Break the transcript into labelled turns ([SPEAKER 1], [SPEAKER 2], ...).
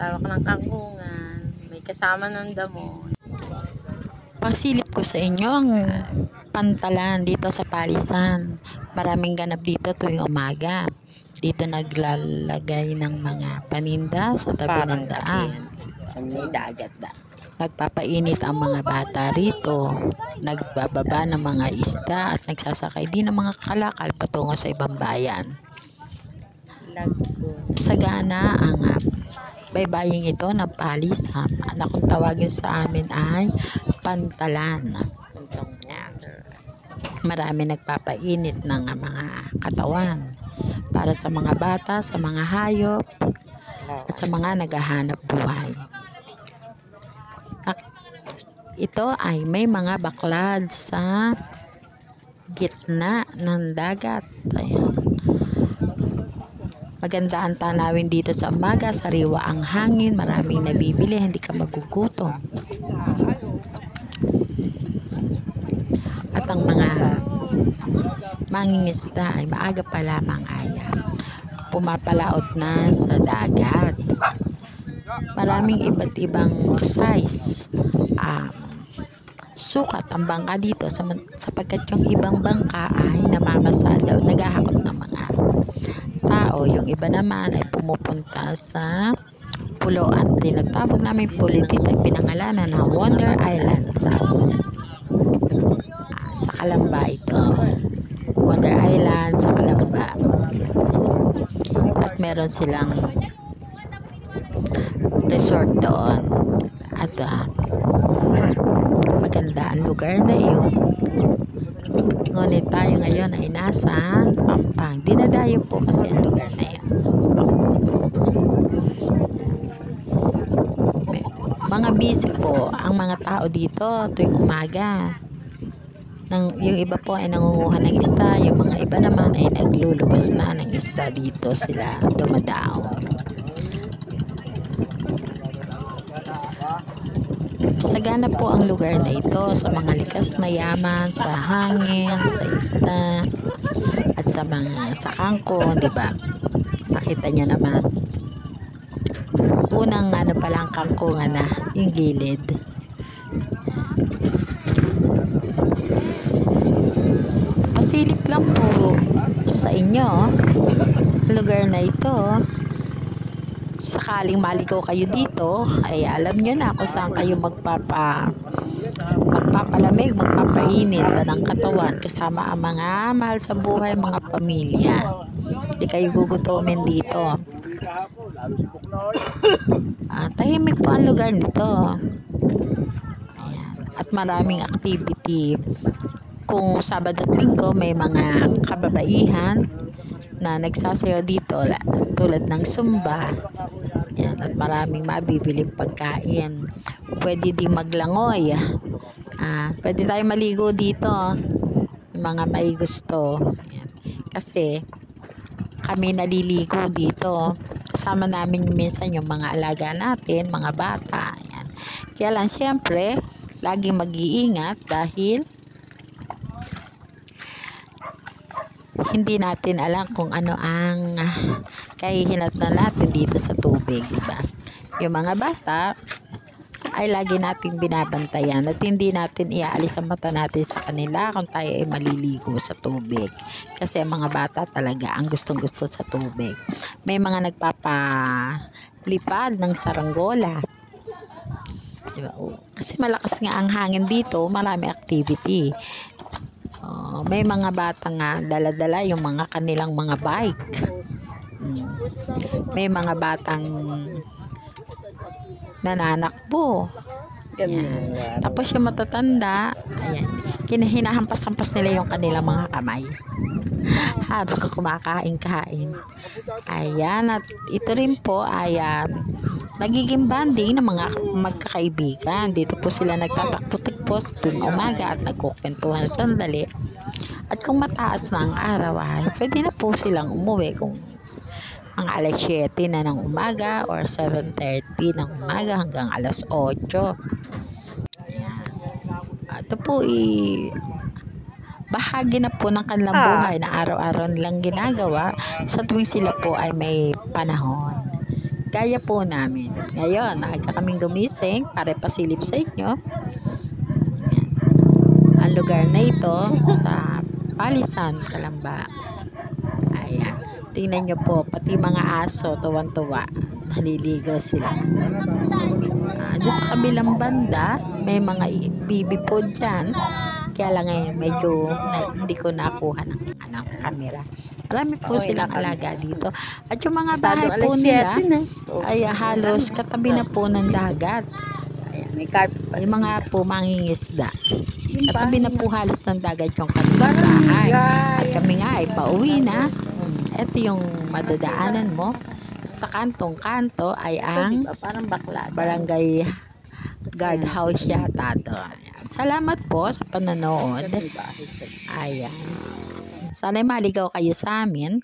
[SPEAKER 1] Tawak ng kangkungan, may kasama ng damo.
[SPEAKER 2] Pasilip ko sa inyo ang pantalan dito sa Palisan. Maraming ganap dito tuwing umaga. Dito naglalagay ng mga paninda sa tabi ng daan.
[SPEAKER 1] May dagat ba?
[SPEAKER 2] Nagpapainit ang mga bata rito. Nagbababa ng mga isda at nagsasakay din ng mga kalakal patungo sa ibang bayan.
[SPEAKER 1] Lagoon.
[SPEAKER 2] Sagana ang baybaying ito ng Palisan. Ang kung tawagin sa amin ay pantalan. Marami nagpapainit ng mga katawan para sa mga bata, sa mga hayop, at sa mga naghahanap buhay. Ito ay may mga baklad sa gitna ng dagat. Ayan. Maganda ang tanawin dito sa umaga, sariwa ang hangin, maraming nabibili, hindi ka magugutom. At ang mga mangingisda ay maaga pa lamang ay pumapalaot na sa dagat. Maraming iba't ibang size sukat ang bangka dito sapagkat yung ibang bangka ay namamasada o naghahakot ng mga tao. Yung iba naman ay pumupunta sa puloan. Tinatawag namin pulo dito ay pinangalanan na Wonder Island. Sa Calamba ito. Wonder Island sa Calamba. At meron silang resort doon. At maganda ang lugar na iyon. Ngunit tayo ngayon ay nasa Pampang. Dinadayo po kasi ang lugar na iyon. Sa Pampang. Mga busy po ang mga tao dito tuwing umaga. Yung iba po ay nangunguha ng isda, yung mga iba naman ay nagluluwas na ng isda dito sila dumadao. Sagana po ang lugar na ito sa mga likas na yaman, sa hangin, sa isda, at sa kangkong, di ba? Nakita nyo naman. Unang palang kangkungan na yung gilid. Pasilip lang po sa inyo lugar na ito. Sakaling maligaw kayo dito ay alam nyo na kung saan kayo magpapalamig, magpapainit ba ng katawan kasama ang mga mahal sa buhay, mga pamilya. Hindi kayo gugutomin dito. Tahimik po ang lugar nito. Ayan. At maraming activity. Kung Sabado at Linggo may mga kababaihan na nagsasayaw dito tulad ng Zumba. Yan, at maraming mabibiling pagkain. Pwede din maglangoy. Pwede tayo maligo dito. Mga may gusto. Yan. Kasi kami naliligo dito. Kasama namin minsan yung mga alaga natin, mga bata. Yan. Kaya lang siyempre, laging mag-iingat dahil hindi natin alam kung ano ang kahihinatnan natin dito sa tubig, diba? Yung mga bata ay lagi nating binabantayan at hindi natin iaalis ang mata natin sa kanila kung tayo ay maliligo sa tubig. Kasi ang mga bata talaga ang gustong-gusto sa tubig. May mga nagpapalipad ng saranggola. Diba? Kasi malakas nga ang hangin dito, marami activity. May mga bata nga dala-dala yung mga kanilang mga bike. May mga batang nananakbo. Ayan. Tapos yung matatanda, ayan, hinahampas-hampas nila yung kanilang mga kamay habang kumakain-kain. Ayan, at ito rin po ay nagiging banding ng mga magkakaibigan. Dito po sila nagtatakbo-takbo tuwing umaga at nagkukwentuhan sandali. At kung mataas na ang araw ay pwede na po silang umuwi kung mga alas 7 na ng umaga or 7:30 ng umaga hanggang alas 8. Ayan. Ito po bahagi na po ng kanilang buhay na araw-araw nilang ginagawa sa tuwing sila po ay may panahon. Kaya po namin. Ngayon, aga kaming gumising para pasilip sa inyo. Ayan. Ang lugar na ito sa Palisan, Calamba. Ayan. Tingnan nyo po, pati mga aso, tuwan-tuwa. Naliligo sila. Doon sa kabilang banda, may mga bibi po dyan. Kaya lang medyo hindi ko nakuha ng camera. Marami po silang alaga dito. At yung mga bahay po nila ay halos katabi na po ng dagat.
[SPEAKER 1] Ayan, may carpet pa.
[SPEAKER 2] Yung mga po mangingisda. Katabi na po halos ng dagat yung kanilang bahay. At kami nga ay pauwi na. Ito yung madadaanan mo. Sa kantong-kanto ay ang
[SPEAKER 1] Parang bakla.
[SPEAKER 2] barangay guardhouse yata doon. Salamat po sa panonood. Ayan. Sana'y maligaw kayo sa amin.